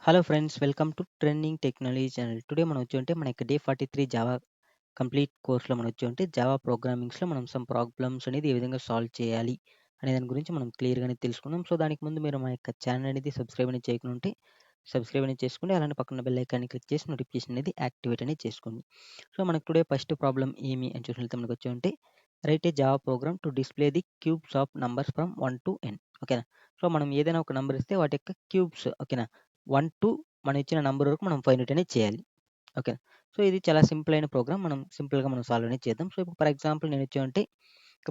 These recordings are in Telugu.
Hello friends, welcome to trending technology channel. Today మనం వచ్చి మన యొక్క డే 43 జావా కంప్లీట్ కోర్స్‌లో మనం వచ్చి జావా ప్రోగ్రామింగ్స్‌లో మనం సమ్ ప్రాబ్లమ్స్ అనేది ఏ విధంగా సాల్వ్ చేయాలి అనే దాని గురించి మనం క్లియర్‌గానే తెలుసుకుందాం. సో, దానికి ముందు మీరు మా యొక్క ఛానల్ అనేది సబ్స్క్రైబ్ అనేది చేయకుండా ఉంటే సబ్స్క్రైబ్ అనేది చేసుకోండి. అలానే పక్కన బెల్ ఐకాన్‌ని క్లిక్ చేసి నోటిఫికేషన్ అనేది యాక్టివేట్ అనేది చేసుకోండి. సో, మనకు టుడే ఫస్ట్ ప్రాబ్లమ్ ఏమి అని చూసినట్లయితే మనకు వచ్చి right A Java programme to display the cubes of numbers from 1 to n. ఓకేనా. సో, మనం ఏదైనా ఒక నంబర్ ఇస్తే వాటి యొక్క క్యూబ్స్, ఓకేనా, 1 టు మనం ఇచ్చిన నంబర్ వరకు మనం ఫైండ్ ఔట్ అనేది చేయాలి. ఓకే. సో, ఇది చాలా సింపుల్ అయిన ప్రోగ్రామ్. మనం సింపుల్‌గా మనం సాల్వ్ అనేది చేద్దాం. సో, ఇప్పుడు ఫర్ ఎగ్జాంపుల్ నేనొచ్చేవంటే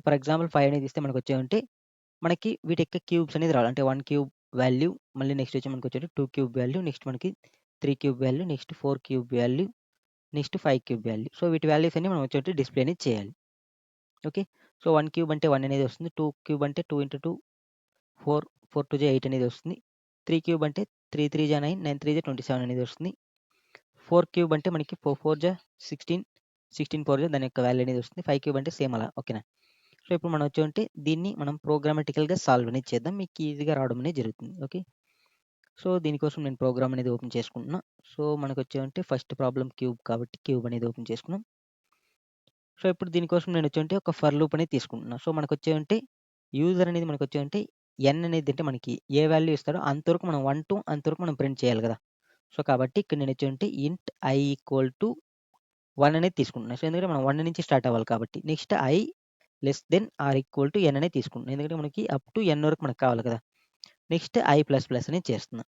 ఫర్ ఎగ్జాంపుల్ 5 అనేది ఇస్తే మనకొచ్చేవంటే మనకి వీటి యొక్క క్యూబ్స్ అనేది రావాలి. అంటే 1 క్యూబ్ వాల్యూ, మళ్ళీ నెక్స్ట్ వచ్చి మనకొచ్చేటి 2 క్యూబ్ వాల్యూ, నెక్స్ట్ మనకి 3 cube value, next 4 cube value, next 5 cube value. So, వీటి వాల్యూస్ అన్ని మనం వచ్చేటి డిస్‌ప్లే అనేది చేయాలి. ఓకే. సో, 1 క్యూబ్ అంటే 1 అనేది వస్తుంది. 2 క్యూబ్ అంటే 2 ఇంటూ 2 4, 4 2 జా 8 అనేది వస్తుంది. 3 క్యూబ్ అంటే 3 3 జా 9, 9 3 జా 27 అనేది వస్తుంది. 4 క్యూబ్ అంటే మనకి 4 4 జా 16, 16 4 జా దాని యొక్క వాల్యూ అనేది వస్తుంది. 5 క్యూబ్ అంటే సేమ్ అలా. ఓకేనా. సో, ఇప్పుడు మనం వచ్చేవంటే దీన్ని మనం ప్రోగ్రామాటికల్‌గా సాల్వ్ అనేది చేద్దాం. మీకు ఈజీగా రావడం అనేది జరుగుతుంది. ఓకే. సో, దీనికోసం నేను ప్రోగ్రామ్ అనేది ఓపెన్ చేసుకుంటున్నా. సో, మనకొచ్చేవంటే ఫస్ట్ ప్రాబ్లమ్ క్యూబ్ కాబట్టి క్యూబ్ అనేది ఓపెన్ చేసుకున్నాం. సో, ఇప్పుడు దీనికోసం నేనొచ్చేవంటే ఒక ఫర్ లూప్ అనేది తీసుకుంటున్నా. సో, మనకొచ్చేవంటే యూజర్ అనేది మనకొచ్చేవంటే n అనేది అంటే మనకి ఏ వాల్యూ ఇస్తాడో అంతవరకు మనం 1 టు అంతవరకు మనం ప్రింట్ చేయాలి గదా! సో, కాబట్టి ఇక్కడ నేనొచ్చేవంటే ఇంట్ i ఈక్వల్ టు 1 అనేది తీసుకుంటున్నా. సో, ఎందుకంటే మనం 1 నుంచి స్టార్ట్ అవ్వాలి కాబట్టి. Next i less than or equal to n అనేది తీసుకుంటున్నా. ఎందుకంటే మనకి అప్ టు n వరకు మనకు కావాలి కదా! నెక్స్ట్ i ప్లస్ ప్లస్ అనేది చేస్తున్నా.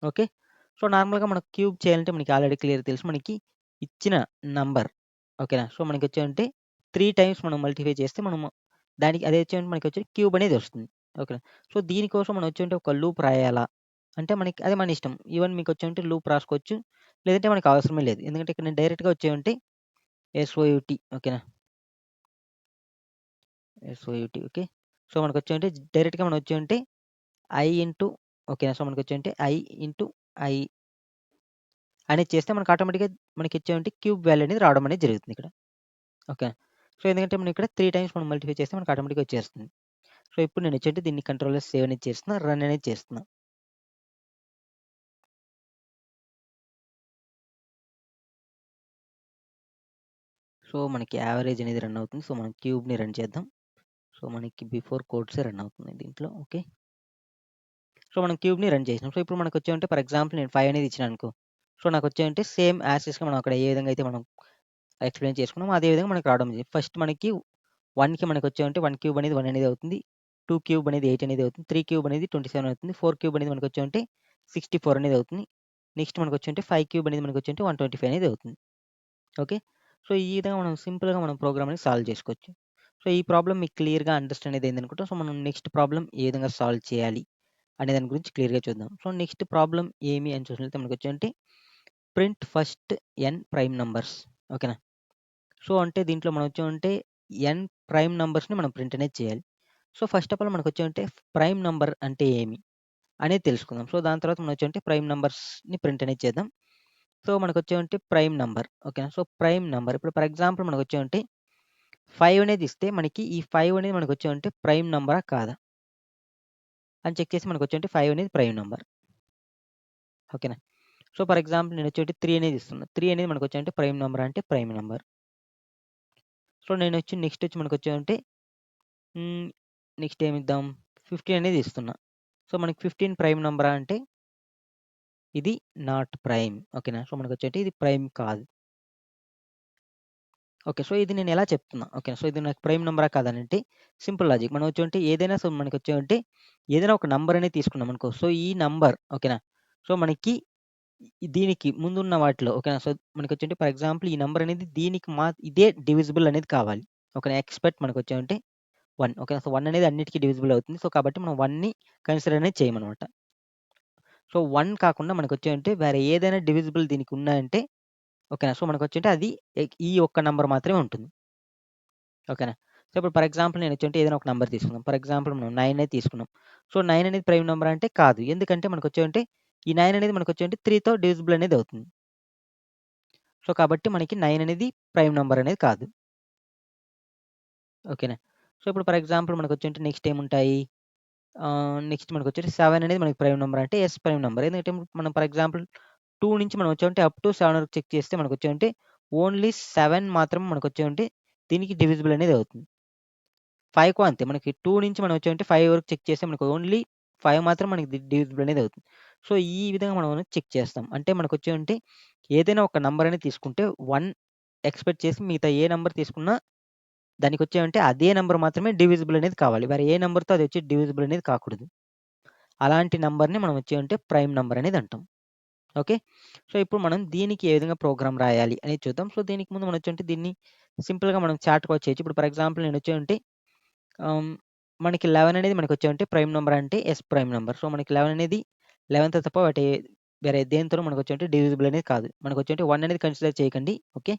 ఓకే. సో, నార్మల్‌గా మనకు క్యూబ్ చేయాలంటే మనకి ఆల్రెడీ క్లియర్‌గా తెలుసు. మనకి ఇచ్చిన నంబర్, ఓకేనా. సో, మనకొచ్చేవంటే 3 టైమ్స్ మనం మల్టిప్లై చేస్తే మనము దానికి అదే వచ్చేవంటే మనకొచ్చే క్యూబ్ అనేది వస్తుంది. ఓకేనా. సో, దీనికోసం మనం వచ్చేవంటే ఒక లూప్ రాయాలా? అంటే మనకి అది మన ఇష్టం. ఈవెన్ మీకొచ్చేవంటే లూప్ రాసుకోవచ్చు. లేదంటే మనకు అవసరమే లేదు. ఎందుకంటే ఇక్కడ నేను డైరెక్ట్‌గా వచ్చేవంటే ఎస్ఓయూటీ, ఓకేనా. ఎస్ఓయూటీ, ఓకే. సో, మనకొచ్చేవంటే డైరెక్ట్‌గా మనం వచ్చేవంటే ఐ ఇంటూ, ఓకేనా. సో, మనకొచ్చేవంటే ఐ ఇంటూ ఐ అనేది చేస్తే మనకు ఆటోమేటిక్‌గా మనకిచ్చేవంటి క్యూబ్ వాల్యూ అనేది రావడం అనేది జరుగుతుంది ఇక్కడ. ఓకే. సో, ఎందుకంటే మనం ఇక్కడ 3 టైమ్స్ మనం మల్టిప్లై చేస్తే మనకు ఆటోమేటిక్‌గా వచ్చేస్తుంది. సో, ఇప్పుడు నేనొచ్చేటి దీన్ని కంట్రోల్ ఎస్ సేవ్ అనేది చేస్తున్నా. రన్ అనేది చేస్తున్నా. సో, మనకి యావరేజ్ అనేది రన్ అవుతుంది. సో, మనం క్యూబ్‌ని రన్ చేద్దాం. సో, మనకి బిఫోర్ కోడ్సే రన్ అవుతున్నాయి దీంట్లో. ఓకే. సో, మనం క్యూబ్‌ని రన్ చేసినాం. సో, ఇప్పుడు మనకొచ్చేవంటే ఫర్ ఎగ్జాంపుల్ నేను 5 అనేది ఇచ్చినాననుకో. సో, నాకొచ్చేవంటే సేమ్ యాజ్ టీజ్‌గా మనం అక్కడ ఏ విధంగా అయితే మనం ఎక్స్‌ప్లెయిన్ చేసుకున్నామో అదే విధంగా మనకు రావడం జరిగింది. ఫస్ట్ మనకి 1కి మనకొచ్చేవంటే 1 క్యూబ్ అనేది 1 అనేది అవుతుంది. 2 క్యూబ్ అనేది 8 అనేది అవుతుంది. 3 క్యూబ్ అనేది 27 అవుతుంది. 4 క్యూబ్ అనేది మనకొచ్చేవంటే 64 అనేది అవుతుంది. నెక్స్ట్ మనకొచ్చేవంటే 5 క్యూబ్ అనేది మనకొచ్చేవంటే 125 అనేది అవుతుంది. ఓకే. సో, ఈ విధంగా మనం సింపుల్‌గా మనం ప్రోగ్రామ్ అనేది సాల్వ్ చేసుకోవచ్చు. సో, ఈ ప్రాబ్లమ్ మీకు క్లియర్‌గా అండర్‌స్టాండ్ అనేది అయిందనుకుంటా. సో, మనం నెక్స్ట్ ప్రాబ్లమ్ ఏ విధంగా సాల్వ్ చేయాలి అనే దాని గురించి క్లియర్‌గా చూద్దాం. సో, నెక్స్ట్ ప్రాబ్లమ్ ఏమి అని చూసినట్లయితే మనకొచ్చేవంటే print first n prime numbers, ఓకేనా. సో, అంటే దీంట్లో మనం వచ్చామంటే n ప్రైమ్ నంబర్స్‌ని మనం ప్రింట్ అనేది చేయాలి. సో, ఫస్ట్ ఆఫ్ ఆల్ మనకొచ్చేమంటే ప్రైమ్ నంబర్ అంటే ఏమి అనేది తెలుసుకుందాం. సో, దాని తర్వాత మనం వచ్చేమంటే ప్రైమ్ నంబర్స్‌ని ప్రింట్ అనేది చేద్దాం. సో, మనకొచ్చేమంటే ప్రైమ్ నంబర్, ఓకేనా. సో, ప్రైమ్ నంబర్ ఇప్పుడు ఫర్ ఎగ్జాంపుల్ మనకొచ్చేమంటే 5 అనేది ఇస్తే మనకి ఈ 5 అనేది మనకొచ్చేమంటే ప్రైమ్ నంబరా కాదా అని చెక్ చేసి మనకొచ్చేమంటే 5 అనేది ప్రైమ్ నంబర్. ఓకేనా. సో, ఫర్ ఎగ్జాంపుల్ నేనొచ్చేటి 3 అనేది ఇస్తున్నా. 3 అనేది మనకొచ్చేమంటే ప్రైమ్ నంబరా అంటే ప్రైమ్ నంబర్. సో, నెక్స్ట్ వచ్చి మనకొచ్చేమంటే హ్మ్. నెక్స్ట్ ఏమిద్దాం? 15 అనేది ఇస్తున్నా. సో, మనకి 15 ప్రైమ్ నంబరా అంటే ఇది నాట్ ప్రైమ్. ఓకేనా. సో, మనకొచ్చేటి ఇది ప్రైమ్ కాదు. ఓకే. సో, ఇది నేనెలా చెప్తున్నా? ఓకే. సో, ఇది నాకు ప్రైమ్ నంబరా కాదనంటే సింపుల్ లాజిక్. మనం వచ్చేవంటే ఏదైనా సో, మనకొచ్చేవంటే ఏదైనా ఒక నంబర్ అనేది తీసుకున్నామనుకో. సో, ఈ నంబర్, ఓకేనా. సో, మనకి దీనికి ముందున్న వాటిలో, ఓకేనా. సో, మనకొచ్చేంటి ఫర్ ఎగ్జాంపుల్ ఈ నంబర్ అనేది దీనికి ఇదే డివిజిబుల్ అనేది కావాలి. ఓకేనా. ఎక్స్‌పెక్ట్ మనకొచ్చేవంటే 1, ఓకేనా. సో, 1 అనేది అన్నిటికి డివిజిబుల్ అవుతుంది. సో, కాబట్టి మనం 1ని కన్సిడర్ అనేది చేయమనమాట. సో, 1 కాకుండా మనకొచ్చేవంటే వేరే ఏదైనా డివిజిబుల్ దీనికి ఉన్నాయంటే, ఓకేనా. సో, మనకొచ్చేంటే అది ఈ ఒక్క నంబర్ మాత్రమే ఉంటుంది. ఓకేనా. సో, ఇప్పుడు ఫర్ ఎగ్జాంపుల్ నేనొచ్చేంటే ఏదైనా ఒక నంబర్ తీసుకుందాం. ఫర్ ఎగ్జాంపుల్ మనం 9 అనేది తీసుకున్నాం. సో, 9 అనేది ప్రైమ్ నంబర్ అంటే కాదు. ఎందుకంటే మనకొచ్చేవంటే ఈ 9 అనేది మనకొచ్చేవంటే 3తో డివిజిబుల్ అనేది అవుతుంది. సో, కాబట్టి మనకి 9 అనేది ప్రైమ్ నంబర్ అనేది కాదు. ఓకేనా. సో, ఇప్పుడు ఫర్ ఎగ్జాంపుల్ మనకొచ్చేంటే నెక్స్ట్ ఏముంటాయి? నెక్స్ట్ మనకొచ్చేసి 7 అనేది మనకి ప్రైమ్ నంబర్ అంటే ఎస్ ప్రైమ్ నంబర్. ఎందుకంటే మనం ఫర్ ఎగ్జాంపుల్ 2 నుంచి మనం వచ్చామంటే అప్ టు 7 వరకు చెక్ చేస్తే మనకొచ్చామంటే ఓన్లీ 7 మాత్రం మనకొచ్చామంటే దీనికి డివిజిబుల్ అనేది అవుతుంది. 5కు అంతే. మనకి 2 నుంచి మనం వచ్చామంటే 5 వరకు చెక్ చేస్తే మనకు ఓన్లీ 5 మాత్రం మనకి డివిజిబుల్ అనేది అవుతుంది. సో, ఈ విధంగా మనం అనేది చెక్ చేస్తాం. అంటే మనకొచ్చామంటే ఏదైనా ఒక నంబర్ అనేది తీసుకుంటే 1 ఎక్స్‌పెక్ట్ చేసి మిగతా ఏ నంబర్ తీసుకున్నా దానికొచ్చామంటే అదే నంబర్ మాత్రమే డివిజిబుల్ అనేది కావాలి. వేరే ఏ నంబర్‌తో అది వచ్చి డివిజిబుల్ అనేది కాకూడదు. అలాంటి నంబర్‌ని మనం వచ్చామంటే ప్రైమ్ నంబర్ అనేది అంటాం. ఓకే. సో, ఇప్పుడు మనం దీనికి ఏ విధంగా ప్రోగ్రామ్ రాయాలి అనేది చూద్దాం. సో, దీనికి ముందు మనం వచ్చామంటే దీన్ని సింపుల్‌గా మనం చార్ట్ కూడా చేయొచ్చు. ఇప్పుడు ఫర్ ఎగ్జాంపుల్ నేను వచ్చామంటే ఆహ్, మనకి 11 అనేది మనకొచ్చామంటే ప్రైమ్ నంబర్ అంటే ఎస్ ప్రైమ్ నంబర్. సో, మనకి 11 అనేది 11తో తప్ప వేరే దేనితోనూ మనకొచ్చామంటే డివిజిబుల్ అనేది కాదు. మనకొచ్చామంటే 1 అనేది కన్సిడర్ చేయకండి. ఓకే.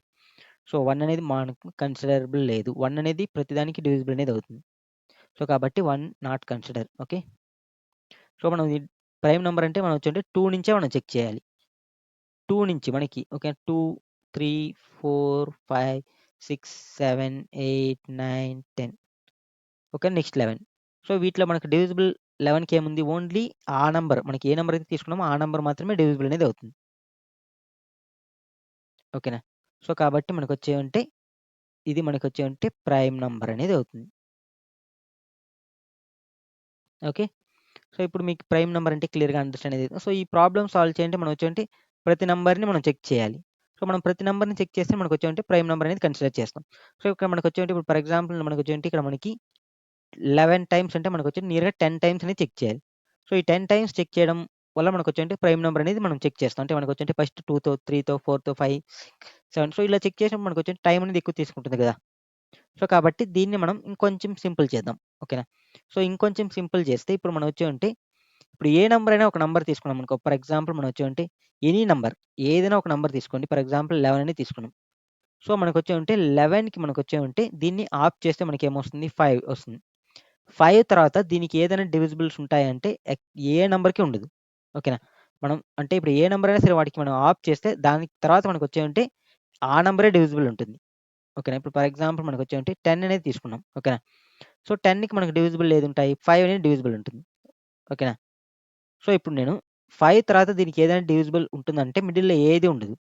సో, 1 అనేది మనకు కన్సిడరబుల్ లేదు. 1 అనేది ప్రతిదానికి డివిజిబుల్ అనేది అవుతుంది. సో, కాబట్టి 1 నాట్ కన్సిడర్. ఓకే. సో, మనం ఈ ప్రైమ్ నంబర్ అంటే మనం వచ్చంటే 2 నుంచే మనం చెక్ చేయాలి. 2 నుంచి మనకి ఓకే. 2, 3, 4, 5, 6, 7, 8, 9, 10 ఓకే. నెక్స్ట్ 11. సో, వీటిలో మనకు డివిజిబుల్ 11కి ఏముంది? ఓన్లీ ఆ నంబర్ మనకి ఏ నంబర్ అయితే తీసుకున్నామో ఆ నంబర్ మాత్రమే డివిజిబుల్ అనేది అవుతుంది. ఓకేనా? సో, కాబట్టి మనకొచ్చేవంటే ఇది మనకొచ్చేవంటే ప్రైమ్ నంబర్ అనేది అవుతుంది. ఓకే. సో, ఇప్పుడు మీకు ప్రైమ్ నంబర్ అంటే క్లియర్‌గా అండర్‌స్టాండ్ అయ్యేది. సో, ఈ ప్రాబ్లమ్ సాల్వ్ చేయాలంటే మనం వచ్చేవంటే ప్రతి నంబర్‌ని మనం చెక్ చేయాలి. సో, మనం ప్రతి నంబర్‌ని చెక్ చేస్తే మనకొచ్చేవంటే ప్రైమ్ నంబర్ అనేది కన్సిడర్ చేస్తాం. సో, ఇక్కడ మనకొచ్చేవంటే ఇప్పుడు ఫర్ ఎగ్జాంపుల్ మనకొచ్చేవంటే ఇక్కడ మనకి 11 టైమ్స్ అంటే మనకొచ్చి నియర్‌గా 10 టైమ్స్ అనేది చెక్ చేయాలి. సో, ఈ 10 టైమ్స్ చెక్ చేయడం వల్ల మనకొచ్చేంటే ప్రైమ్ నంబర్ అనేది మనం చెక్ చేస్తాం. అంటే మనకొచ్చేంటే ఫస్ట్ 2తో, 3తో, 4తో, 5, 7 సో, ఇలా చెక్ చేసినప్పుడు మనకొచ్చేంటే టైమ్ అనేది ఎక్కువ తీసుకుంటుంది గదా! సో, కాబట్టి దీన్ని మనం ఇంకొంచెం సింపుల్ చేద్దాం. ఓకేనా? సో, ఇంకొంచెం సింపుల్ చేస్తే ఇప్పుడు మనం వచ్చామంటే ఇప్పుడు ఏ నంబర్ అయినా ఒక నంబర్ తీసుకున్నామనుకో ఫర్ ఎగ్జాంపుల్ మనం వచ్చామంటే ఎనీ నంబర్ ఏదైనా ఒక నంబర్ తీసుకోండి. ఫర్ ఎగ్జాంపుల్ 11 అని తీసుకున్నాం. సో, మనకొచ్చామంటే 11కి మనకొచ్చామంటే దీన్ని ఆఫ్ చేస్తే మనకేమొస్తుంది? 5 వస్తుంది. 5 తర్వాత దీనికి ఏదైనా డివిజిబుల్స్ ఉంటాయంటే ఏ నంబర్‌కి ఉండదు. ఓకేనా? మనం అంటే ఇప్పుడు ఏ నంబర్ అయినా సరే వాటికి మనం ఆఫ్ చేస్తే దాని తర్వాత మనకొచ్చేవంటే ఆ నంబరే డివిజిబుల్ ఉంటుంది. ఓకేనా? ఇప్పుడు ఫర్ ఎగ్జాంపుల్ మనకొచ్చేవంటే 10 అనేది తీసుకున్నాం. ఓకేనా? సో, 10కి మనకు డివిజిబుల్ ఏదుంటాయి? 5 అనేది డివిజిబుల్ ఉంటుంది. ఓకేనా? సో, ఇప్పుడు నేను 5 తర్వాత దీనికి ఏదైనా డివిజిబుల్ ఉంటుందంటే మిడిల్‌లో ఏది ఉండదు.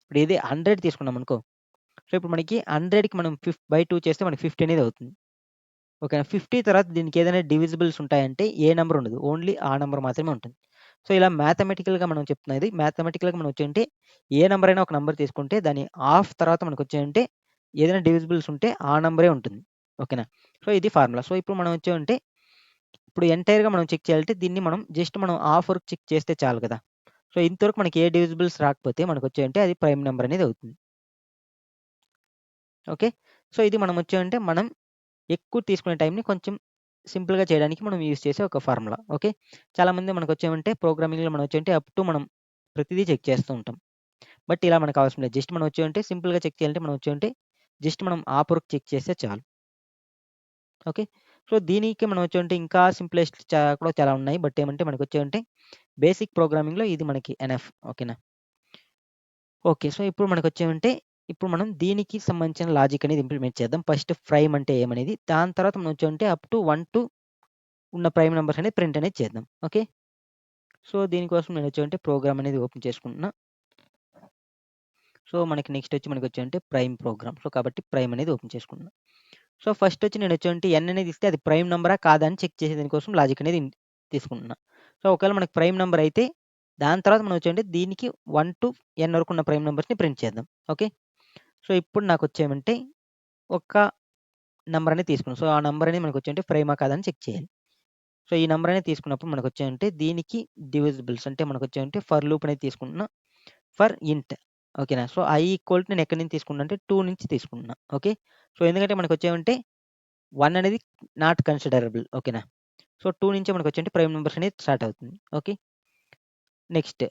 ఇప్పుడు ఇది 100 తీసుకున్నామనుకో. సో, ఇప్పుడు మనకి 100కి మనం 2 చేస్తే మనకి 50 అనేది అవుతుంది. ఓకేనా. 50 తర్వాత దీనికేదైనా డివిజిబుల్స్ ఉంటాయంటే ఏ నంబర్ ఉండదు. ఓన్లీ ఆ నంబర్ మాత్రమే ఉంటుంది. సో, ఇలా మ్యాథమెటికల్‌గా మనం చెప్తున్నది మ్యాథమెటికల్‌గా మనం వచ్చేంటే ఏ నంబర్ అయినా ఒక నంబర్ తీసుకుంటే దాని హాఫ్ తర్వాత మనకొచ్చేయంటే ఏదైనా డివిజిబుల్స్ ఉంటే ఆ నంబరే ఉంటుంది. ఓకేనా. సో, ఇది ఫార్ములా. సో, ఇప్పుడు మనం వచ్చామంటే ఇప్పుడు ఎంటైర్‌గా మనం చెక్ చేయాలంటే దీన్ని మనం జస్ట్ మనం హాఫ్ వరకు చెక్ చేస్తే చాలు కదా! సో, ఇంతవరకు మనకి ఏ డివిజిబుల్స్ రాకపోతే మనకొచ్చాయంటే అది ప్రైమ్ నంబర్ అనేది అవుతుంది. ఓకే. సో, ఇది మనం వచ్చామంటే మనం ఎక్కువ తీసుకునే టైంని కొంచెం సింపుల్‌గా చేయడానికి మనం యూజ్ చేసే ఒక ఫార్ములా. ఓకే. చాలామంది మనకొచ్చేమంటే ప్రోగ్రామింగ్‌లో మనం వచ్చేంటే అప్ టు మనం ప్రతిదీ చెక్ చేస్తూ ఉంటాం. బట్ ఇలా మనకు అవసరం లేదు. జస్ట్ మనం వచ్చేమంటే సింపుల్‌గా చెక్ చేయాలంటే మనం వచ్చేమంటే జస్ట్ మనం ఆప్ వరకు చెక్ చేస్తే చాలు. ఓకే. సో, దీనికి మనం వచ్చేమంటే ఇంకా సింప్లెస్ట్ కూడా చాలా ఉన్నాయి. బట్ ఏమంటే మనకొచ్చేమంటే బేసిక్ ప్రోగ్రామింగ్‌లో ఇది మనకి ఎనఫ్. ఓకేనా. ఓకే. సో, ఇప్పుడు మనకొచ్చేమంటే ఇప్పుడు మనం దీనికి సంబంధించిన లాజిక్ అనేది ఇంప్లిమెంట్ చేద్దాం. ఫస్ట్ ప్రైమ్ అంటే ఏమనేది. దాని తర్వాత మనం వచ్చేమంటే అప్ టు 1 ఉన్న ప్రైమ్ నంబర్స్ అనేది ప్రింట్ అనేది చేద్దాం. ఓకే. సో, దీనికోసం నేనొచ్చేమంటే ప్రోగ్రామ్ అనేది ఓపెన్ చేసుకుంటున్నా. సో, మనకి నెక్స్ట్ వచ్చి మనకొచ్చేమంటే ప్రైమ్ ప్రోగ్రామ్. సో, కాబట్టి ప్రైమ్ అనేది ఓపెన్ చేసుకుంటున్నా. సో, ఫస్ట్ వచ్చి నేనొచ్చేమంటే n అనేది ఇస్తే అది ప్రైమ్ నంబరా కాదా అని చెక్ చేసే దానికోసం లాజిక్ అనేది తీసుకుంటున్నా. సో, ఒకవేళ మనకి ప్రైమ్ నంబర్ అయితే దాని తర్వాత మనం వచ్చేమంటే దీనికి 1-n వరకు ఉన్న ప్రైమ్ నంబర్స్‌ని ప్రింట్ చేద్దాం. ఓకే. సో, ఇప్పుడు నాకొచ్చేమంటే ఒక నంబర్ అనేది తీసుకున్నాం. సో, ఆ నంబర్ అనేది మనకొచ్చేమంటే ప్రైమా కాదా అని చెక్ చేయాలి. సో, ఈ నంబర్ అనేది తీసుకున్నప్పుడు మనకొచ్చేమంటే దీనికి డివిజిబుల్స్ అంటే మనకొచ్చేమంటే ఫర్ లూప్ అనేది తీసుకుంటున్నా. ఫర్ ఇంట్ ఓకేనా. సో, i ఈక్వల్ టు నేను ఎక్కడి నుంచి తీసుకున్నా అంటే 2 నుంచి తీసుకుంటున్నా. ఓకే. సో, ఎందుకంటే మనకొచ్చేమంటే 1 అనేది నాట్ కన్సిడరబుల్ ఓకేనా. సో, 2 నుంచే మనకొచ్చేంటే ప్రైమ్ నంబర్స్ అనేది స్టార్ట్ అవుతుంది. Okay. Next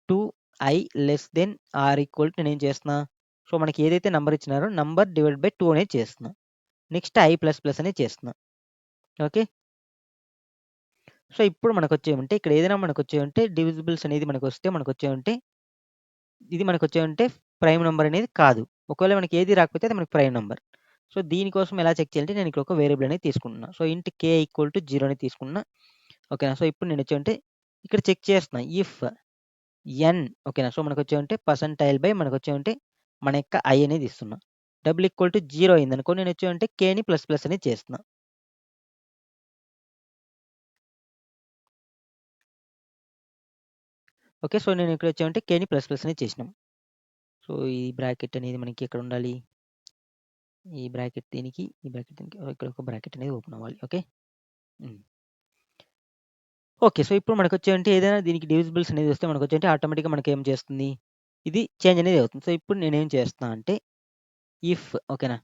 2i less than or equal to నేనేం చేస్తున్నా. సో, మనకి ఏదైతే నంబర్ ఇచ్చినారో నంబర్ డివైడ్ బై 2 అనేది చేస్తున్నా. నెక్స్ట్ i ప్లస్ ప్లస్ అనేది చేస్తున్నా. ఓకే. సో, ఇప్పుడు మనకొచ్చేమంటే ఇక్కడ ఏదైనా మనకొచ్చేమంటే డివిజిబుల్స్ అనేది మనకొస్తే మనకొచ్చేమంటే ఇది మనకొచ్చేమంటే ప్రైమ్ నంబర్ అనేది కాదు. ఒకవేళ మనకి ఏది రాకపోతే అది మనకి ప్రైమ్ నంబర్. సో, దీనికోసం ఎలా చెక్ చేయాలంటే నేను ఇక్కడ ఒక వేరియబుల్ అనేది తీసుకుంటున్నా. సో, ఇంట్ k ఈక్వల్ టు 0 అని తీసుకున్నా. ఓకేనా. సో, ఇప్పుడు నేనొచ్చేంటే ఇక్కడ చెక్ చేస్తున్నా. ఇఫ్ n ఓకేనా. సో, మనకొచ్చేమంటే పర్సెంటైల్ బై మనకొచ్చేమంటే మన యొక్క i అనేది ఇస్తున్నా. డబుల్ ఈక్వల్ టు 0 అయిందనుకో నేనొచ్చేమంటే kని ప్లస్ ప్లస్ అనేది చేస్తున్నా. ఓకే. సో, నేను ఇక్కడొచ్చేమంటే kని ప్లస్ ప్లస్ అనేది చేసినాం. సో, ఈ బ్రాకెట్ అనేది మనకి ఎక్కడుండాలి? ఈ బ్రాకెట్ దీనికి, ఈ బ్రాకెట్ దీనికి ఇక్కడ ఒక బ్రాకెట్ అనేది ఓపెన్ అవ్వాలి. ఓకే. హ్మ్. ఓకే. సో, ఇప్పుడు మనకొచ్చేమంటే ఏదైనా దీనికి డివిజిబుల్స్ అనేది వస్తే మనకొచ్చేంటే ఆటోమేటిక్‌గా మనకేం చేస్తుంది? ఇది చేంజ్ అనేది అవుతుంది. సో, ఇప్పుడు నేనేం చేస్తున్నా అంటే ఇఫ్ ఓకేనా.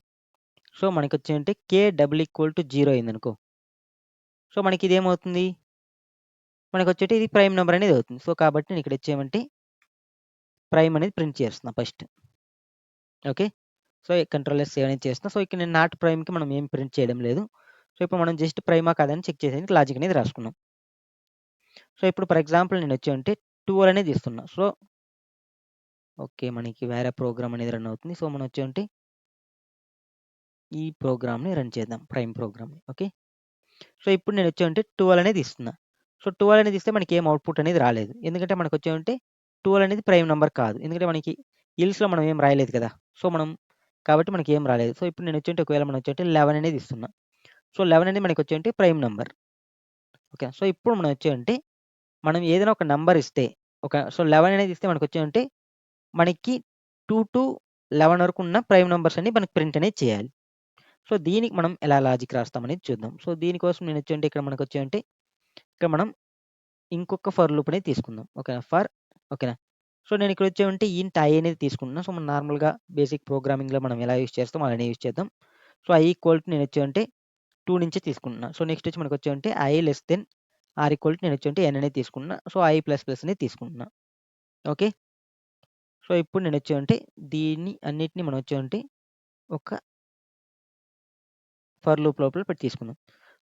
సో, మనకొచ్చేంటే k డబుల్ ఈక్వల్ టు 0 అయిందనుకో. సో, మనకిదేమవుతుంది? మనకొచ్చేటి ఇది ప్రైమ్ నంబర్ అనేది అవుతుంది. సో, కాబట్టి నేను ఇక్కడ ఇచ్చేయమంటే ప్రైమ్ అనేది ప్రింట్ చేస్తున్నా first. Okay. So, control yes save అనేది చేస్తున్నా. సో, ఇక్కడ నేను నాట్ ప్రైమ్‌కి మనం ఏం ప్రింట్ చేయడం లేదు. సో, ఇప్పుడు మనం జస్ట్ ప్రైమా కాదా అని చెక్ చేసేందుకు లాజిక్ అనేది రాసుకున్నాం. సో, ఇప్పుడు ఫర్ ఎగ్జాంపుల్ నేనొచ్చేమంటే 12 అనేది ఇస్తున్నా. So, okay. మనకి వేరే ప్రోగ్రామ్ అనేది రన్ అవుతుంది. సో, మనం వచ్చేమంటే ఈ ప్రోగ్రామ్‌ని రన్ చేద్దాం. ప్రైమ్ ప్రోగ్రామ్‌ని. ఓకే. సో, ఇప్పుడు నేనొచ్చేమంటే 12 అనేది ఇస్తున్నా. సో, 12 అనేది ఇస్తే మనకేం అవుట్‌పుట్ అనేది రాలేదు. ఎందుకంటే మనకొచ్చేమంటే 12 అనేది ప్రైమ్ నంబర్ కాదు. ఎందుకంటే మనకి ఇల్స్‌లో మనం ఏం రాయలేదు కదా! సో, మనం కాబట్టి మనకేం రాలేదు. సో, ఇప్పుడు నేనొచ్చేంటే ఒకవేళ మనం వచ్చేంటే 11 అనేది ఇస్తున్నా. సో, 11 అనేది మనకొచ్చేంటే ప్రైమ్ నంబర్. ఓకే. సో, ఇప్పుడు మనం వచ్చేయంటే మనం ఏదైనా ఒక నంబర్ ఇస్తే సో, 11 అనేది ఇస్తే మనకొచ్చేమంటే మనకి 2-11 వరకు ఉన్న ప్రైమ్ నంబర్స్ అన్ని మనకు ప్రింట్ అనేది చేయాలి. సో, దీనికి మనం ఎలా లాజిక్ రాస్తామనేది చూద్దాం. సో, దీనికోసం నేనొచ్చేంటే ఇక్కడ మనకొచ్చేంటే ఇక్కడ మనం ఇంకొక ఫర్ లూప్ అనేది తీసుకుందాం. ఓకేనా. ఓకేనా. సో, నేనిక్కడ వచ్చేమంటే ఇంట్ i అనేది తీసుకుంటున్నా. సో, మనం నార్మల్‌గా బేసిక్ ప్రోగ్రామింగ్‌లో మనం ఎలా యూజ్ చేస్తామో అలానే యూజ్ చేద్దాం. సో, i ఈక్వల్ టు నేనొచ్చేమంటే 2 నుంచే తీసుకుంటున్నా. సో, నెక్స్ట్ వచ్చి మనకొచ్చేమంటే i less than or equal to నేనొచ్చేమంటే n అనేది తీసుకుంటున్నా. సో, i ప్లస్ ప్లస్ అనేది తీసుకుంటున్నా. ఓకే. సో, ఇప్పుడు నేనొచ్చేమంటే దీన్ని అన్నిటిని మనం వచ్చేమంటే ఒక ఫర్ లూప్ లోపల పెట్టి తీసుకుందాం.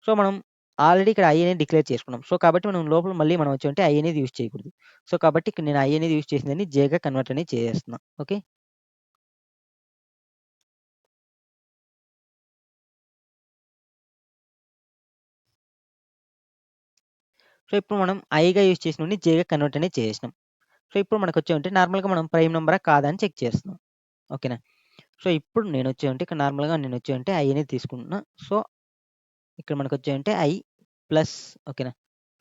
సో, మనం ఆల్రెడీ ఇక్కడ i అనేది డిక్లేర్ చేసుకున్నాం. సో, కాబట్టి మనం లోపల మళ్ళీ మనం వచ్చేమంటే i అనేది యూజ్ చేయకూడదు. సో, కాబట్టి ఇక్కడ నేను i అనేది యూజ్ చేసిందాన్ని jగా కన్వర్ట్ అనేది చేసేస్తున్నా. ఓకే. సో, ఇప్పుడు మనం iగా యూజ్ చేసినోడిని jగా కన్వర్ట్ అనేది చేసేసినాం. సో, ఇప్పుడు మనకొచ్చేమంటే నార్మల్‌గా మనం ప్రైమ్ నంబరా కాదా అని చెక్ చేస్తున్నాం. ఓకేనా. సో, ఇప్పుడు నేనొచ్చేమంటే ఇక్కడ నార్మల్‌గా నేనొచ్చేమంటే i అనేది తీసుకుంటున్నా. సో, ఇక్కడ మనకొచ్చేమంటే i ప్లస్ ఓకేనా.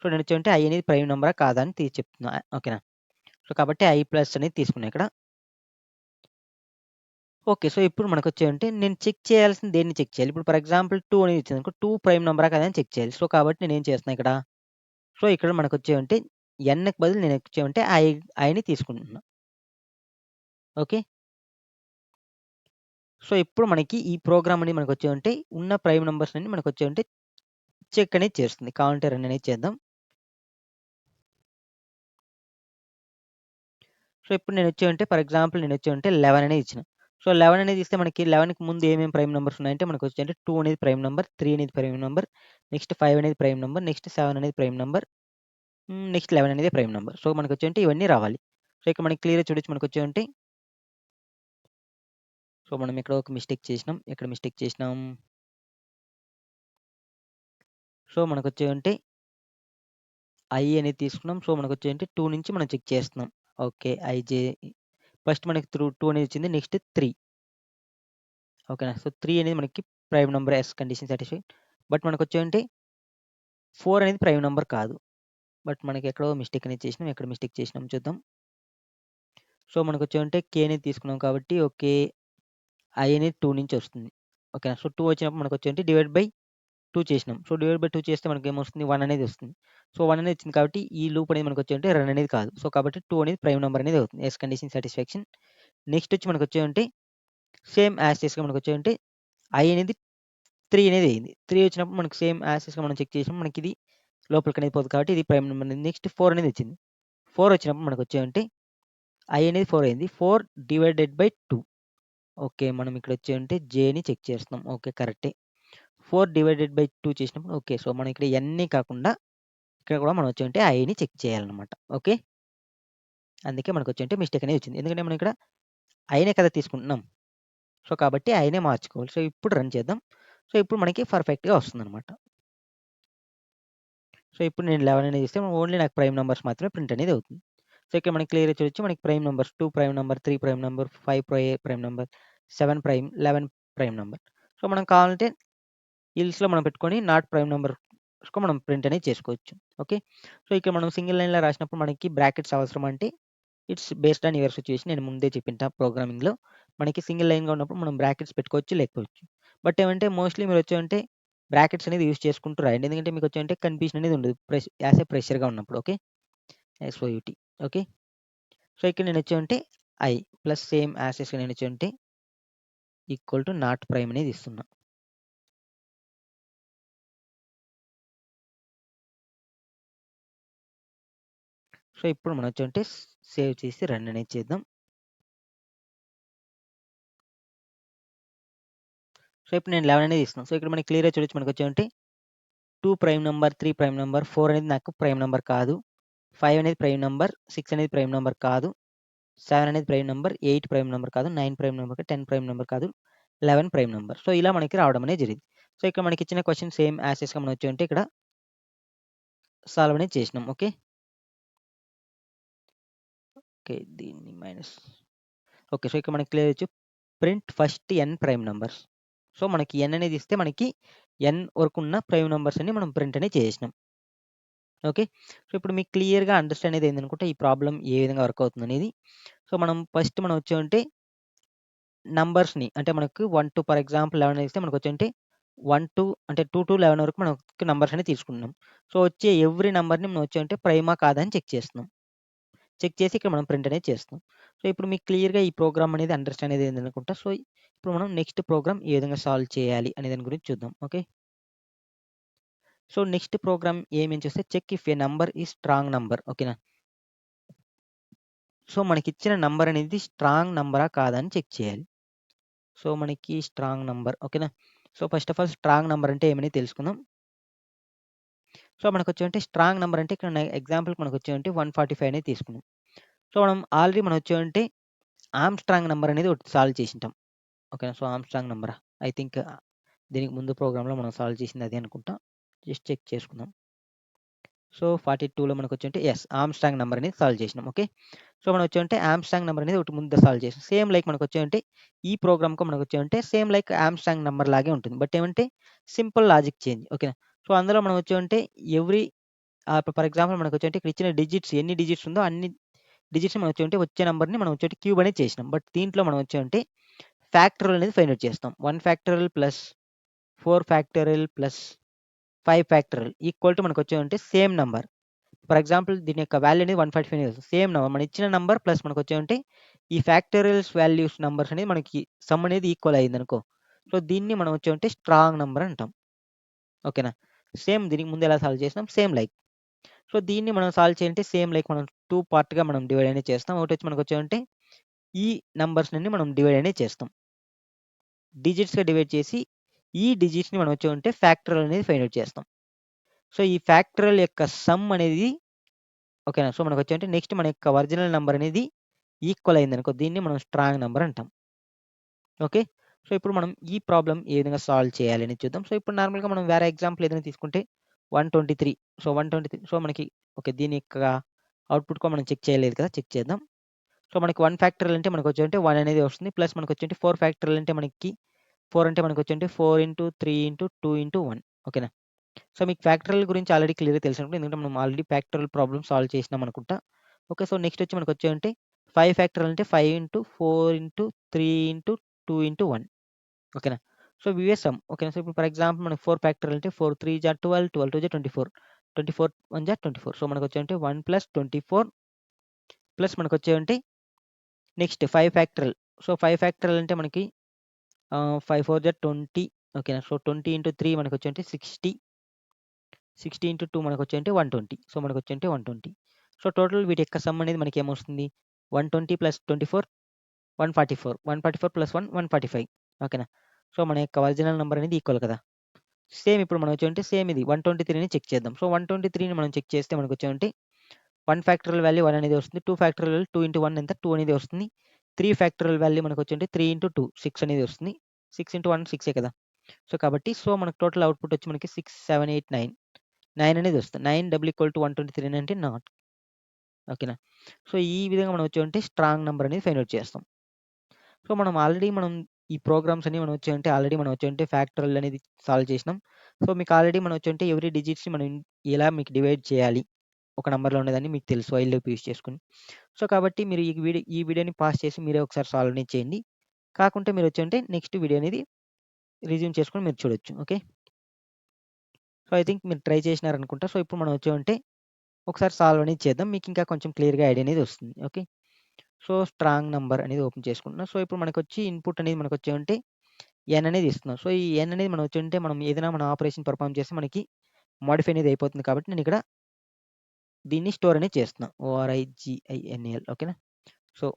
సో, నేనొచ్చేమంటే i అనేది ప్రైమ్ నంబరా కాదా అని చెప్తున్నా. ఓకేనా. సో, కాబట్టి i ప్లస్ అనేది తీసుకున్నా ఇక్కడ. ఓకే. సో, ఇప్పుడు మనకొచ్చేమంటే నేను చెక్ చేయాల్సింది దేన్ని చెక్ చేయాలి? ఇప్పుడు ఫర్ ఎగ్జాంపుల్ 2 అనేది ఇచ్చిందనుకో 2 ప్రైమ్ నంబరా కాదా అని చెక్ చేయాలి. సో, కాబట్టి నేనేం చేస్తున్నా ఇక్కడ? సో, ఇక్కడ మనకొచ్చేమంటే nకి బదులు నేనొచ్చేమంటే ఐని తీసుకుంటున్నా. ఓకే. సో, ఇప్పుడు మనకి ఈ ప్రోగ్రామ్ అనేది మనకొచ్చేమంటే ఉన్న ప్రైమ్ నంబర్స్ అన్ని మనకొచ్చేమంటే చెక్ అనేది చేస్తుంది. కావాలంటే రన్ అనేది చేద్దాం. సో, ఇప్పుడు నేనొచ్చేమంటే ఫర్ ఎగ్జాంపుల్ నేనొచ్చేమంటే 11 అనేది ఇచ్చిన. సో, 11 అనేది ఇస్తే మనకి 11కి ముందు ఏమేం ప్రైమ్ నంబర్స్ ఉన్నాయంటే మనకొచ్చేంటే 2 అనేది ప్రైమ్ నంబర్, 3 అనేది ప్రైమ్ నంబర్, నెక్స్ట్ 5 అనేది ప్రైమ్ నంబర్, నెక్స్ట్ 7 అనేది ప్రైమ్ నంబర్, నెక్స్ట్ 11 అనేది ప్రైమ్ నంబర్. సో, మనకొచ్చేంటే ఇవన్నీ రావాలి. సో, ఇక్కడ మనకి క్లియర్‌గా చూడొచ్చు మనకొచ్చేమంటే సో, మనం ఎక్కడో ఒక మిస్టేక్ చేసినాం. ఎక్కడ మిస్టేక్ చేసినాం? సో, మనకొచ్చేమంటే i అనేది తీసుకున్నాం. సో, మనకొచ్చేంటే 2 నుంచి మనం చెక్ చేస్తున్నాం. ఓకే. ఫస్ట్ మనకి 2 అనేది వచ్చింది. నెక్స్ట్ 3 ఓకేనా. సో, 3 అనేది మనకి prime number yes condition satisfied. But మనకొచ్చేమంటే 4 అనేది ప్రైమ్ నంబర్ కాదు. బట్ మనకెక్కడో మిస్టేక్ అనేది చేసినాం. ఎక్కడ మిస్టేక్ చేసినాం చూద్దాం. సో, మనకొచ్చేమంటే k అనేది తీసుకున్నాం కాబట్టి ఓకే. i అనేది 2 నుంచి వస్తుంది. ఓకేనా. సో, 2 వచ్చినప్పుడు మనకొచ్చేంటే డివైడ్ బై 2 చేసినాం. సో, డివైడ్ బై 2 చేస్తే మనకేమొస్తుంది 1 అనేది వస్తుంది. సో, 1 అనేది వచ్చింది కాబట్టి ఈ లూప్ అనేది మనకొచ్చేంటే రన్ అనేది కాదు. సో, కాబట్టి 2 అనేది ప్రైమ్ నంబర్ అనేది అవుతుంది. Yes condition satisfaction. నెక్స్ట్ వచ్చి మనకొచ్చేమంటే సేమ్ యాజ్ టీజ్‌గా మనకొచ్చేమంటే i అనేది 3 అనేది అయింది. 3 వచ్చినప్పుడు మనకు సేమ్ యాజ్ టీజ్‌గా మనం చెక్ చేసినప్పుడు మనకిది లోపలికనేది పోదు కాబట్టి ఇది ప్రైమ్ నంబర్. నెక్స్ట్ 4 అనేది వచ్చింది. 4 వచ్చినప్పుడు మనకొచ్చేమంటే i అనేది 4 అయింది. 4 డివైడెడ్ బై 2 ఓకే. మనం ఇక్కడ వచ్చేమంటే jని చెక్ చేస్తున్నాం. ఓకే. కరెక్టే. 4 డివైడెడ్ బై 2 చేసినప్పుడు ఓకే. సో, మనం ఇక్కడ n కాకుండా ఇక్కడ కూడా మనం వచ్చేమంటే ఐని చెక్ చేయాలన్నమాట. ఓకే. అందుకే మనకొచ్చేంటే మిస్టేక్ అనేది వచ్చింది. ఎందుకంటే మనం ఇక్కడ ఐనే కదా తీసుకుంటున్నాం. సో, కాబట్టి ఐనే మార్చుకోవాలి. సో, ఇప్పుడు రన్ చేద్దాం. సో, ఇప్పుడు మనకి పర్ఫెక్ట్‌గా వస్తుందనమాట. సో, ఇప్పుడు నేను 11 అనేది ఇస్తే ఓన్లీ నాకు ప్రైమ్ నంబర్స్ మాత్రమే ప్రింట్ అనేది అవుతుంది. సో, ఇక్కడ మనకి క్లియర్‌గా చూడొచ్చు. మనకి prime numbers 2 prime number, 3 prime number, 5 prime number, 7 prime, 11 prime number. So, మనం కావాలంటే ఈల్స్‌లో మనం పెట్టుకొని నాట్ ప్రైమ్ నంబర్స్‌కి మనం ప్రింట్ అనేది చేసుకోవచ్చు. ఓకే. సో, ఇక్కడ మనం సింగిల్ లైన్‌లో రాసినప్పుడు మనకి బ్రాకెట్స్ అవసరం అంటే it's based on your situation. నేను ముందే చెప్పింటా ప్రోగ్రామింగ్‌లో. మనకి సింగిల్ లైన్‌గా ఉన్నప్పుడు మనం బ్రాకెట్స్ పెట్టుకోవచ్చు, లేకపోవచ్చు. బట్ ఏమంటే మోస్ట్‌లీ మీరొచ్చేవంటే బ్రాకెట్స్ అనేది యూజ్ చేసుకుంటూ రాయండి. ఎందుకంటే మీకొచ్చేవంటే కన్‌ఫ్యూజన్ అనేది ఉండదు. యాస్ ఎ ఫ్రెషర్‌గా ఉన్నప్పుడు. ఓకే. ఎస్ఓయూటీ. ఓకే. సో, ఇక్కడ నేనొచ్చేవంటే ఐ ప్లస్ సేమ్ యాస్ ఇట్‌గా నేనొచ్చేవంటే ఈక్వల్ టు నాట్ ప్రైమ్ అనేది ఇస్తున్నా. సో, ఇప్పుడు మనం వచ్చేవంటే సేవ్ చేసి రన్ అనేది చేద్దాం. సో, ఇప్పుడు నేను 11 అనేది ఇస్తున్నాను. సో, ఇక్కడ మనకి క్లియర్‌గా చూడొచ్చు మనకొచ్చేవంటే 2 ప్రైమ్ నంబర్, 3 ప్రైమ్ నంబర్, 4 అనేది నాకు ప్రైమ్ నంబర్ కాదు. 5 అనేది ప్రైమ్ నంబర్, 6 అనేది ప్రైమ్ నంబర్ కాదు. 7 అనేది ప్రైమ్ నంబర్, 8 ప్రైమ్ నంబర్ కాదు, 9 ప్రైమ్ నంబర్, 10 ప్రైమ్ నంబర్ కాదు, 11 ప్రైమ్ నంబర్. సో, ఇలా మనకి రావడం అనేది జరిగింది. సో, ఇక్కడ మనకిచ్చిన క్వెషన్ సేమ్ యాస్ ఇట్‌గా మనం వచ్చామంటే ఇక్కడ సాల్వ్ అనేది చేసినాం. ఓకే. ఓకే. దీన్ని మైనస్ ఓకే. సో, ఇక్కడ మనకి క్లియర్ వచ్చు. Print first n prime numbers. So, మనకి n అనేది ఇస్తే మనకి n వరకున్న ప్రైమ్ నంబర్స్ అన్ని మనం ప్రింట్ అనేది చేసేసినాం. ఓకే. సో, ఇప్పుడు మీకు క్లియర్‌గా అండర్‌స్టాండ్ అనేది అయిందనుకుంటా ఈ ప్రాబ్లమ్ ఏ విధంగా వర్క్ అవుతుందనేది. సో, మనం ఫస్ట్ మనం వచ్చామంటే నంబర్స్‌ని అంటే మనకు 1 ఫర్ ఎగ్జాంపుల్ 11 ఇస్తే మనకొచ్చేంటి 1 అంటే 2-11 వరకు మనకు నంబర్స్ అనేది తీసుకుంటున్నాం. సో, వచ్చే ఎవ్రీ నంబర్‌ని మనం వచ్చేంటే ప్రైమా కాదా అని చెక్ చేస్తున్నాం. చెక్ చేసి ఇక్కడ మనం ప్రింట్ అనేది చేస్తున్నాం. సో, ఇప్పుడు మీకు క్లియర్‌గా ఈ ప్రోగ్రామ్ అనేది అండర్‌స్టాండ్ అనేది అయిందనుకుంటా. సో, ఇప్పుడు మనం నెక్స్ట్ ప్రోగ్రామ్ ఏ విధంగా సాల్వ్ చేయాలి అనే దాని గురించి చూద్దాం. ఓకే. సో, నెక్స్ట్ ప్రోగ్రామ్ ఏమని చూస్తే check if a number is strong number. ఓకేనా. సో, మనకిచ్చిన నంబర్ అనేది స్ట్రాంగ్ నంబరా కాదా అని చెక్ చేయాలి. సో, మనకి స్ట్రాంగ్ నంబర్ ఓకేనా. So, first of all strong number అంటే ఏమని తెలుసుకుందాం. సో, మనకొచ్చేవంటే స్ట్రాంగ్ నంబర్ అంటే ఇక్కడ ఎగ్జాంపుల్‌కి మనకొచ్చేవంటే 145 అనేది తీసుకున్నాం. సో, మనం వచ్చేవంటే ఆర్మ్‌స్ట్రాంగ్ నంబర్ అనేది ఒకటి సాల్వ్ చేసుంటాం. ఓకేనా. సో, ఆర్మ్‌స్ట్రాంగ్ నంబరా? ఐ థింక్ దీనికి ముందు ప్రోగ్రామ్‌లో మనం సాల్వ్ చేసింది అదే అనుకుంటా. జస్ట్ చెక్ చేసుకుందాం. సో, 42లో మనకొచ్చేవంటే యెస్ ఆర్మ్‌స్ట్రాంగ్ నంబర్ అనేది సాల్వ్ చేసినాం. ఓకే. సో, మనం వచ్చేవంటే ఆర్మ్‌స్ట్రాంగ్ నంబర్ అనేది ఒకటి ముందు సాల్వ్ చేసాం. సేమ్ లైక్ మనకొచ్చేవంటే ఈ ప్రోగ్రామ్‌కి మనకొచ్చేవంటే సేమ్ లైక్ ఆర్మ్‌స్ట్రాంగ్ నంబర్ లాగే ఉంటుంది. బట్ ఏమంటే సింపుల్ లాజిక్ చేంజ్. ఓకేనా. సో, అందులో మనం వచ్చేవంటే ఎవ్రీ ఫర్ ఎగ్జాంపుల్ మనకొచ్చేవంటే ఇక్కడ ఇచ్చిన డిజిట్స్ ఎన్ని డిజిట్స్ ఉందో అన్ని డిజిట్స్ మనం వచ్చేవంటే వచ్చే నంబర్‌ని మనం వచ్చేవంటే క్యూబ్ అనేది చేసినాం. బట్ దీంట్లో మనం వచ్చేవంటే ఫ్యాక్టోరియల్ అనేది ఫైండ్ ఔట్ చేస్తాం. 1 factorial plus 4 factorial plus 5 factorial equal to మనకొచ్చేవంటే సేమ్ నంబర్. ఫర్ ఎగ్జాంపుల్ దీని యొక్క వాల్యూ అనేది 145 వస్తుంది. సేమ్ నంబర్ మనం ఇచ్చిన నంబర్ ప్లస్ మనకొచ్చేవంటే ఈ ఫ్యాక్టోరియల్స్ వాల్యూస్ నంబర్స్ అనేది మనకి సమ్ అనేది ఈక్వల్ అయిందనుకో. సో, దీన్ని మనం వచ్చేవంటే స్ట్రాంగ్ నంబర్ అంటాం. ఓకేనా. సేమ్ దీనికి ముందు ఎలా సాల్వ్ చేసినాం సేమ్ లైక్. సో, దీన్ని మనం సాల్వ్ చేయాలంటే సేమ్ లైక్ మనం 2 పార్ట్‌గా మనం డివైడ్ అనేది చేస్తాం. ఒకటొచ్చి మనకొచ్చేవంటే ఈ నంబర్స్‌నన్ని మనం డివైడ్ అనేది చేస్తాం. డిజిట్స్‌గా డివైడ్ చేసి ఈ డిజిట్స్‌ని మనం వచ్చేవంటే ఫ్యాక్టోరియల్ అనేది ఫైండ్ ఔట్ చేస్తాం. సో, ఈ ఫ్యాక్టోరియల్ యొక్క సమ్ అనేది ఓకేనా. సో, మనకొచ్చేవంటే నెక్స్ట్ మన యొక్క ఒరిజినల్ నంబర్ అనేది ఈక్వల్ అయిందనుకో దీన్ని మనం స్ట్రాంగ్ నంబర్ అంటాం. ఓకే. సో, ఇప్పుడు మనం ఈ ప్రాబ్లమ్ ఏ విధంగా సాల్వ్ చేయాలి అనేది చూద్దాం. సో, ఇప్పుడు నార్మల్‌గా మనం వేరే ఎగ్జాంపుల్ ఏదైనా తీసుకుంటే 123 సో, 123 సో, మనకి ఓకే. దీని యొక్క అవుట్‌పుట్ కూడా మనం చెక్ చేయలేదు కదా! చెక్ చేద్దాం. సో, మనకి 1 ఫ్యాక్టోరియల్ అంటే మనకొచ్చేవంటే 1 అనేది వస్తుంది. ప్లస్ మనకొచ్చేంటి 4 ఫ్యాక్టోరియల్ అంటే మనకి 4 అంటే మనకొచ్చేంటి 4 ఇంటూ 3 ఇంటూ 2 ఇంటూ 1 ఓకేనా. సో, మీకు ఫ్యాక్టోరియల్ గురించి ఆల్రెడీ క్లియర్‌గా తెలిసుంటుంది. ఎందుకంటే మనం ఆల్రెడీ ఫ్యాక్టోరియల్ ప్రాబ్లమ్ సాల్వ్ చేసినాం అనుకుంటా. ఓకే. సో, నెక్స్ట్ వచ్చి మనకొచ్చేవంటే 5 ఫ్యాక్టోరియల్ అంటే 5 ఇంటూ 4 ఇంటూ 3 ఇంటూ 2 ఇంటూ 1 ఓకేనా. సో, ఇవే సమ్ ఓకేనా. సో, ఇప్పుడు ఫర్ ఎగ్జాంపుల్ మనకు 4 ఫ్యాక్టోరియల్ అంటే 4 3 జా 12, 12 2 జా 24, 24 1 జా 24. సో, మనకొచ్చేవంటే 1 ప్లస్ 24 ప్లస్ మనకొచ్చేవంటే నెక్స్ట్ 5 ఫ్యాక్టోరియల్. సో, 5 ఫ్యాక్టోరియల్ అంటే మనకి 5 4 జా 20 ఓకేనా. సో, 20 ఇంటూ 3 మనకొచ్చేవంటే 60, 60 ఇంటూ 2 మనకొచ్చేవంటే 120. సో, మనకొచ్చేవంటే 120. సో, టోటల్ వీటి యొక్క సమ్ అనేది మనకేమొస్తుంది 120 ప్లస్ 24 144, 144 ప్లస్ 1 145 ఓకేనా. సో, మన యొక్క ఒరిజినల్ నంబర్ అనేది ఈక్వల్ కదా! సేమ్ ఇప్పుడు మనం వచ్చేవంటే సేమ్ ఇది 123ని చెక్ చేద్దాం. సో, 123ని మనం చెక్ చేస్తే మనకొచ్చేవంటే 1 ఫ్యాక్టోరియల్ వాల్యూ 1 అనేది వస్తుంది. 2 ఫ్యాక్టోరియల్ వాల్యూ 2 ఇంటూ 1 ఎంత 2 అనేది వస్తుంది. 3 ఫ్యాక్టరల్ వాల్యూ మనకొచ్చేంటి 3 ఇంటూ 2 6 అనేది వస్తుంది. 6 ఇంటూ 1 6 కదా! సో, కాబట్టి మనకు టోటల్ అవుట్‌పుట్ వచ్చి మనకి 6, 7, 8, 9. 9 అనేది వస్తుంది. 9 డబుల్ ఈక్వల్ టు 123 అంటే నాట్. ఓకేనా? సో, ఈ విధంగా మనం వచ్చేవంటే స్ట్రాంగ్ నంబర్ అనేది ఫైండ్ ఔట్ చేస్తాం. సో, మనం ఈ ప్రోగ్రామ్స్ అన్ని మనం వచ్చేవంటే ఆల్రెడీ మనం వచ్చేవంటే ఫ్యాక్టరల్ అనేది సాల్వ్ చేసినాం. సో, మీకు ఆల్రెడీ మనం వచ్చేవంటే ఎవ్రీ డిజిట్స్‌ని మనం ఎలా మీకు డివైడ్ చేయాలి ఒక నంబర్‌లో ఉండేదని మీకు తెలుసు వైల్ లూప్ యూజ్ చేసుకొని. సో, కాబట్టి మీరు ఈ వీడియోని పాజ్ చేసి మీరే ఒకసారి సాల్వ్ అనేది చేయండి. కాకుంటే మీరు వచ్చేవంటే నెక్స్ట్ వీడియో అనేది రెజ్యూమ్ చేసుకొని మీరు చూడొచ్చు. ఓకే. సో, ఐ థింక్ మీరు ట్రై చేసినారనుకుంటా. సో, ఇప్పుడు మనం వచ్చామంటే ఒకసారి సాల్వ్ అనేది చేద్దాం. మీకు ఇంకా కొంచెం క్లియర్‌గా ఐడియా అనేది వస్తుంది. ఓకే. సో, స్ట్రాంగ్ నంబర్ అనేది ఓపెన్ చేసుకుంటున్నా. సో, ఇప్పుడు మనకొచ్చి ఇన్‌పుట్ అనేది మనకొచ్చేవంటే ఎన్ అనేది ఇస్తున్నాం. సో, ఈ ఎన్ అనేది మనం వచ్చుంటే మనం ఏదైనా మనం ఆపరేషన్ పెర్ఫార్మ్ చేస్తే మనకి మోడిఫై అనేది అయిపోతుంది కాబట్టి నేనిక్కడ దీన్ని స్టోర్ అనేది చేస్తున్నా. ORIGINAL ఓకేనా. సో,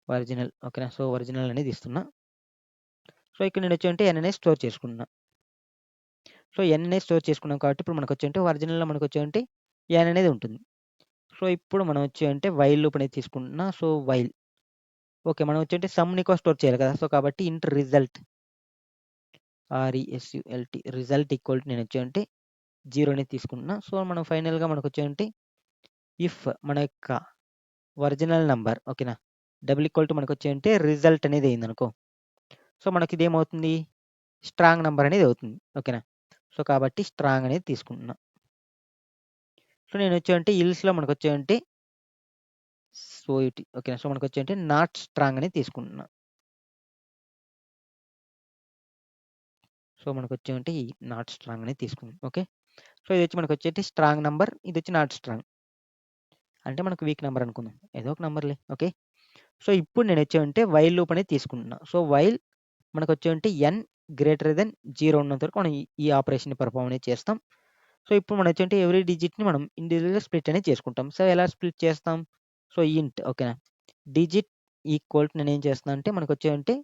ఒరిజినల్ ఓకేనా. సో, ఒరిజినల్ అనేది ఇస్తున్నా. సో, ఇక్కడ నేనొచ్చేంటే ఎన్ అనేది స్టోర్ చేసుకుంటున్నా. సో, ఎన్ అనేది స్టోర్ చేసుకున్నాం కాబట్టి ఇప్పుడు మనకొచ్చేంటే ఒరిజినల్‌లో మనకొచ్చేంటే ఎన్ అనేది ఉంటుంది. సో, ఇప్పుడు మనం వచ్చేంటే వైల్ లూప్ అనేది తీసుకుంటున్నా. So, while okay. మనం వచ్చేంటే సమ్‌ని కూడా స్టోర్ చేయాలి కదా! సో, కాబట్టి int result RESULT result equal to నేనొచ్చేంటే 0 అనేది తీసుకుంటున్నా. సో, మనం ఫైనల్‌గా మనకొచ్చేంటే ఇఫ్ మన యొక్క ఒరిజినల్ నంబర్ ఓకేనా. డబుల్ ఈక్వల్ టు మనకొచ్చేంటే రిజల్ట్ అనేది అయిందనుకో. సో, మనకిదేమవుతుంది స్ట్రాంగ్ నంబర్ అనేది అవుతుంది. ఓకేనా. సో, కాబట్టి స్ట్రాంగ్ అనేది తీసుకుంటున్నా. సో, నేనొచ్చేంటే ఇల్స్‌లో మనకొచ్చేంటే సోయుటి ఓకేనా. సో, మనకొచ్చేంటే నాట్ స్ట్రాంగ్ అనేది తీసుకుంటున్నా. సో, మనకొచ్చేంటే ఈ నాట్ స్ట్రాంగ్ అనేది తీసుకున్నాం. ఓకే. సో, ఇదొచ్చి మనకొచ్చేటి స్ట్రాంగ్ నంబర్. ఇదొచ్చి నాట్ స్ట్రాంగ్. అంటే మనకు వీక్ నంబర్ అనుకుందాం. ఏదో ఒక నంబర్‌లే. ఓకే. సో, ఇప్పుడు నేనొచ్చేంటే వైల్ లూప్ అనేది తీసుకుంటున్నా. So, while మనకొచ్చేంటే n greater than 0 ఉన్నంత వరకు మనం ఈ ఆపరేషన్‌ని పెర్ఫార్మ్ అనేది చేస్తాం. సో, ఇప్పుడు మనం వచ్చేంటే ఎవ్రీ డిజిట్‌ని మనం ఇండివిడ్యువల్‌గా స్ప్లిట్ అనేది చేసుకుంటాం. సో, ఎలా స్ప్లిట్ చేస్తాం? సో, ఇంట్ ఓకేనా. డిజిట్ ఈక్వల్ టు నేనేం చేస్తున్నా అంటే మనకొచ్చేంటే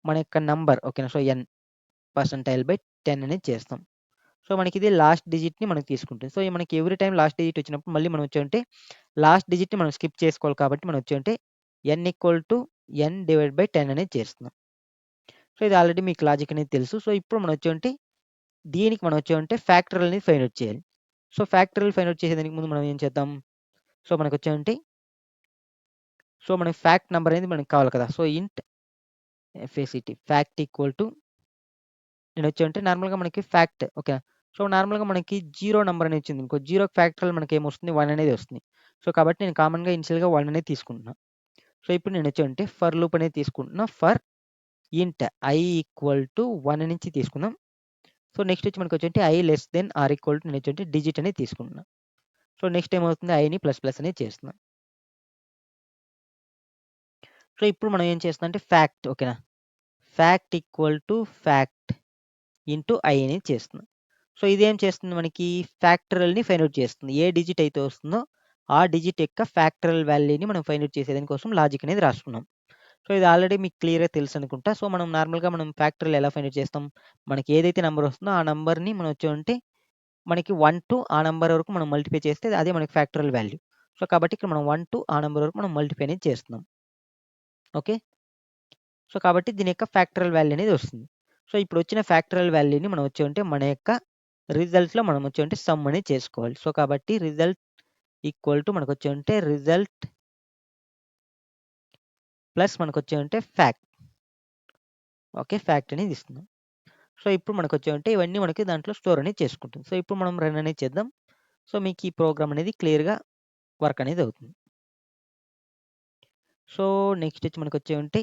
మన యొక్క నంబర్ ఓకేనా. సో, ఎన్ పర్సెంటైల్ బై 10 అనేది చేస్తాం. సో, మనకిది లాస్ట్ డిజిట్‌ని మనకు తీసుకుంటుంది. సో, మనకి ఎవ్రీ టైమ్ లాస్ట్ డిజిట్ వచ్చినప్పుడు మళ్ళీ మనం వచ్చేంటే లాస్ట్ డిజిట్‌ని మనం స్కిప్ చేసుకోవాలి కాబట్టి మనం వచ్చేంటే N equal to N divide by 10 అనేది చేస్తున్నాం. సో, ఇది ఆల్రెడీ మీకు లాజిక్ అనేది తెలుసు. సో, ఇప్పుడు మనం వచ్చేంటే దీనికి మనం వచ్చామంటే ఫ్యాక్టరల్ అనేది ఫైండ్ ఔట్ చేయాలి. సో, ఫ్యాక్టరల్ ఫైండ్ ఔట్ చేసేదానికి ముందు మనం ఏం చేద్దాం? సో, మనకొచ్చామంటే మనకి ఫ్యాక్ట్ నంబర్ అనేది మనకు కావాలి కదా! సో, ఇంట్ FACT ఫ్యాక్ట్ ఈక్వల్ టు నేనొచ్చామంటే నార్మల్‌గా మనకి ఫ్యాక్ట్ ఓకే. సో, నార్మల్‌గా మనకి 0 నంబర్ అనేది వచ్చింది. ఇంకో 0 ఫ్యాక్టరల్ మనకేమొస్తుంది 1 అనేది వస్తుంది. సో, కాబట్టి నేను కామన్‌గా ఇనిషియల్‌గా 1 అనేది తీసుకుంటున్నా. సో, ఇప్పుడు నేనొచ్చామంటే ఫర్ లూప్ అనేది తీసుకుంటున్నా. ఫర్ ఇంట్ i ఈక్వల్ టు 1 నుంచి తీసుకుందాం. సో, నెక్స్ట్ వచ్చి మనకొచ్చేంటి i less than or equal to నేనొచ్చేంటి డిజిట్ అనేది తీసుకుంటున్నా. సో, నెక్స్ట్ ఏమవుతుంది ఐని ప్లస్ ప్లస్ అనేది చేస్తున్నా. సో, ఇప్పుడు మనం ఏం చేస్తున్నాం అంటే ఫ్యాక్ట్ ఓకేనా. Fact equal to fact into I అనేది చేస్తున్నాం. సో, ఇదేం చేస్తుంది మనకి ఫ్యాక్టరల్‌ని ఫైండ్ ఔట్ చేస్తుంది. ఏ డిజిట్ అయితే వస్తుందో ఆ డిజిట్ యొక్క ఫ్యాక్టరల్ వాల్యూని మనం ఫైండ్ ఔట్ చేసేదాని కోసం లాజిక్ అనేది రాసుకున్నాం. సో, ఇది ఆల్రెడీ మీకు క్లియర్‌గా తెలుసనుకుంటా. సో, మనం నార్మల్‌గా మనం ఫ్యాక్టరల్ ఎలా ఫైండ్ ఔట్ చేస్తాం? మనకి ఏదైతే నంబర్ వస్తుందో ఆ నంబర్‌ని మనం వచ్చామంటే మనకి 1 టు ఆ నంబర్ వరకు మనం మల్టిప్లై చేస్తే అదే మనకి ఫ్యాక్టరల్ వాల్యూ. సో, కాబట్టి ఇక్కడ మనం 1 టు ఆ నంబర్ వరకు మనం మల్టిప్లై అనేది చేస్తున్నాం. ఓకే. సో, కాబట్టి దీని యొక్క ఫ్యాక్టరల్ వాల్యూ అనేది వస్తుంది. సో, ఇప్పుడొచ్చిన ఫ్యాక్టరల్ వాల్యూని మనం వచ్చామంటే మన యొక్క రిజల్ట్‌లో మనం వచ్చామంటే సమ్ అనేది చేసుకోవాలి. సో, కాబట్టి రిజల్ట్ ఈక్వల్ టు మనకొచ్చామంటే రిజల్ట్ ప్లస్ మనకొచ్చామంటే ఫ్యాక్ట్. ఓకే. ఫ్యాక్ట్ అనేది ఇస్తున్నాం. సో, ఇప్పుడు మనకొచ్చామంటే ఇవన్నీ మనకి దాంట్లో స్టోర్ అనేది చేసుకుంటుంది. సో, ఇప్పుడు మనం రన్ అనేది చేద్దాం. సో, మీకు ఈ ప్రోగ్రామ్ అనేది క్లియర్‌గా వర్క్ అనేది అవుతుంది. సో, నెక్స్ట్ వచ్చి మనకొచ్చేమంటే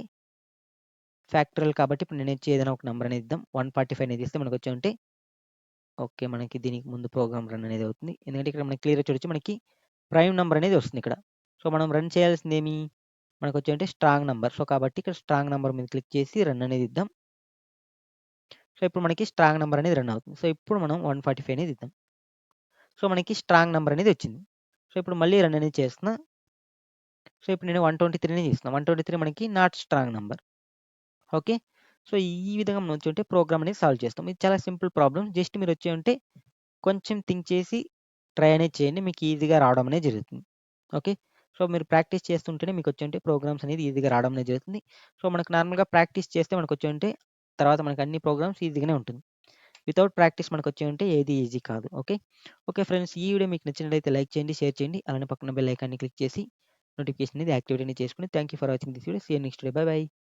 ఫ్యాక్టరల్ కాబట్టి ఇప్పుడు నేనొచ్చి ఏదైనా ఒక నంబర్ అనేది ఇద్దాం. 145 అనేది ఇస్తే మనకొచ్చేమంటే ఓకే. మనకి దీనికి ముందు ప్రోగ్రామ్ రన్ అనేది అవుతుంది. ఎందుకంటే ఇక్కడ మనకి క్లియర్‌గా చూడొచ్చు మనకి ప్రైమ్ నంబర్ అనేది వస్తుంది ఇక్కడ. సో, మనం రన్ చేయాల్సిందేమి? మనకొచ్చేంటే స్ట్రాంగ్ నంబర్. సో, కాబట్టి ఇక్కడ స్ట్రాంగ్ నంబర్ మీద క్లిక్ చేసి రన్ అనేది ఇద్దాం. సో, ఇప్పుడు మనకి స్ట్రాంగ్ నంబర్ అనేది రన్ అవుతుంది. సో, ఇప్పుడు మనం 145 అనేది ఇద్దాం. సో, మనకి స్ట్రాంగ్ నంబర్ అనేది వచ్చింది. సో, ఇప్పుడు మళ్ళీ రన్ అనేది చేస్తున్నా. సో, ఇప్పుడు నేను 123 ఇస్తున్నా. 123 మనకి not strong number. Okay. So, ఈ విధంగా మనం వచ్చుంటే ప్రోగ్రామ్ అనేది సాల్వ్ చేస్తాం. ఇది చాలా సింపుల్ ప్రాబ్లమ్. జస్ట్ మీరు వచ్చి ఉంటే కొంచెం థింక్ చేసి ట్రై అనేది చేయండి. మీకు ఈజీగా రావడం అనేది జరుగుతుంది. ఓకే. సో, మీరు ప్రాక్టీస్ చేస్తుంటేనే మీకొచ్చేంటి ప్రోగ్రామ్స్ అనేది ఈజీగా రావడం అనేది జరుగుతుంది. సో, మనకు నార్మల్‌గా ప్రాక్టీస్ చేస్తే మనకొచ్చేంటి తర్వాత మనకు అన్ని ప్రోగ్రామ్స్ ఈజీగానే ఉంటుంది. వితౌట్ ప్రాక్టీస్ మనకొచ్చేంటి ఏది ఈజీ కాదు. ఓకే. ఓకే ఫ్రెండ్స్, ఈ వీడియో మీకు నచ్చినట్లయితే లైక్ చేయండి, షేర్ చేయండి. అలానే పక్కన బెల్ ఐకాన్‌ని క్లిక్ చేసి నోటిఫికేషన్ అనేది యాక్టివేట్ అనేది చేసుకోండి. Thank you for watching this video. See you next day. Bye by.